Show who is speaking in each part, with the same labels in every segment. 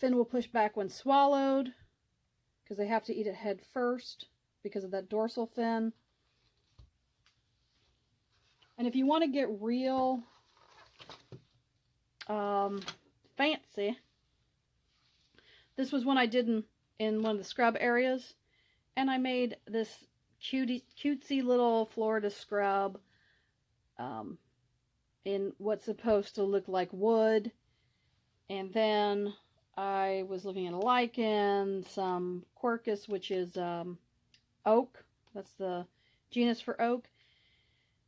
Speaker 1: fin will push back when swallowed, because they have to eat it head first because of that dorsal fin. And if you want to get real fancy, this was one I did in one of the scrub areas, and I made this cutesy little Florida scrub in what's supposed to look like wood. And then I was looking at a lichen, some Quercus, which is oak. That's the genus for oak.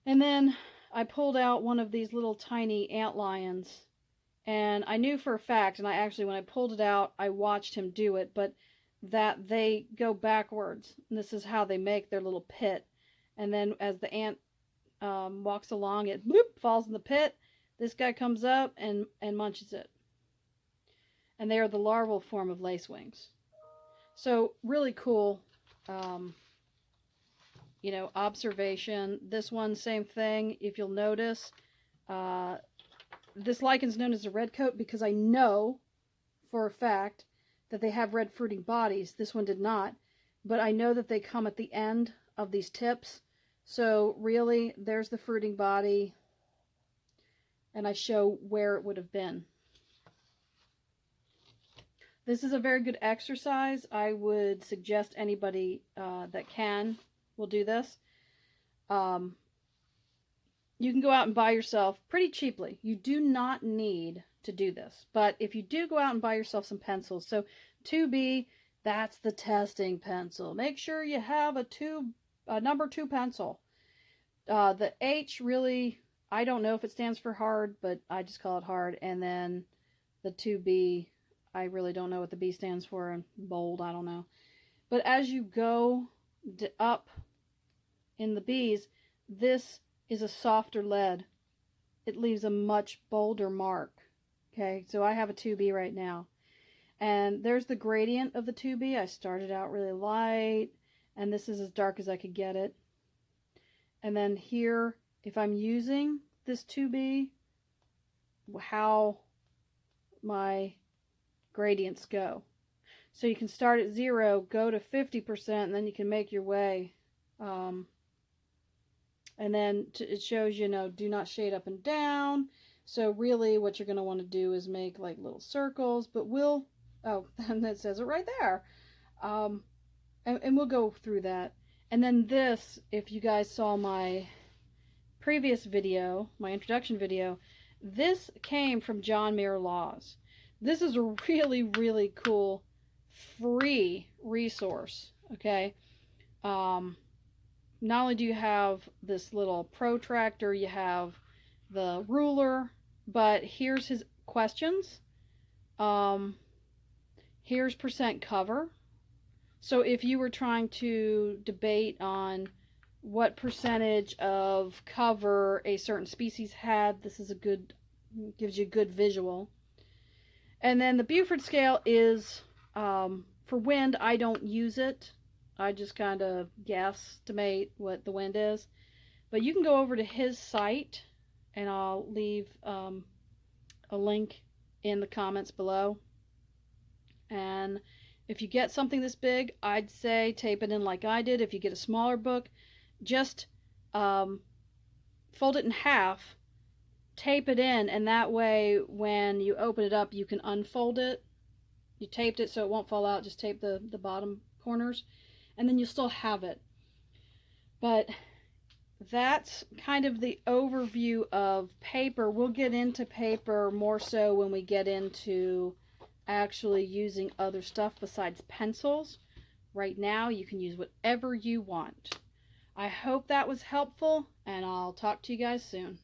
Speaker 1: And then I pulled out one of these little tiny antlions, and I knew for a fact, and I actually, when I pulled it out, I watched him do it, but that they go backwards. And this is how they make their little pit. And then as the ant walks along, it bloop, falls in the pit. This guy comes up and munches it. And they are the larval form of lacewings. So really cool, you know, observation. This one, same thing. If you'll notice, this lichen's known as a redcoat because I know for a fact that they have red fruiting bodies. This one did not, but I know that they come at the end of these tips. So really, there's the fruiting body, and I show where it would have been. This is a very good exercise. I would suggest anybody that will do this. You can go out and buy yourself pretty cheaply. You do not need to do this. But if you do go out and buy yourself some pencils, so 2B, that's the testing pencil. Make sure you have a number 2 pencil. The H really, I don't know if it stands for hard, but I just call it hard. And then the 2B, I really don't know what the B stands for, and bold, I don't know. But as you go up in the B's, this is a softer lead. It leaves a much bolder mark. Okay, so I have a 2B right now. And there's the gradient of the 2B. I started out really light, and this is as dark as I could get it. And then here, if I'm using this 2B, how my gradients go. So you can start at 0, go to 50%, and then you can make your way. And then it shows, you know, do not shade up and down. So really what you're going to want to do is make like little circles, but we'll, oh, and it says it right there. And we'll go through that. And then this, if you guys saw my previous video, my introduction video, this came from John Muir Laws. This is a really, really cool free resource, okay? Not only do you have this little protractor, you have the ruler, but here's his questions. Here's percent cover. So if you were trying to debate on what percentage of cover a certain species had, this is a good, gives you a good visual. And then the Beaufort scale is, for wind, I don't use it. I just kind of guesstimate what the wind is. But you can go over to his site, and I'll leave a link in the comments below. And if you get something this big, I'd say tape it in like I did. If you get a smaller book, just fold it in half, tape it in, and that way when you open it up, you can unfold it. You taped it so it won't fall out, just tape the bottom corners, and then you'll still have it. But that's kind of the overview of paper. We'll get into paper more so when we get into actually using other stuff besides pencils. Right now, you can use whatever you want. I hope that was helpful, and I'll talk to you guys soon.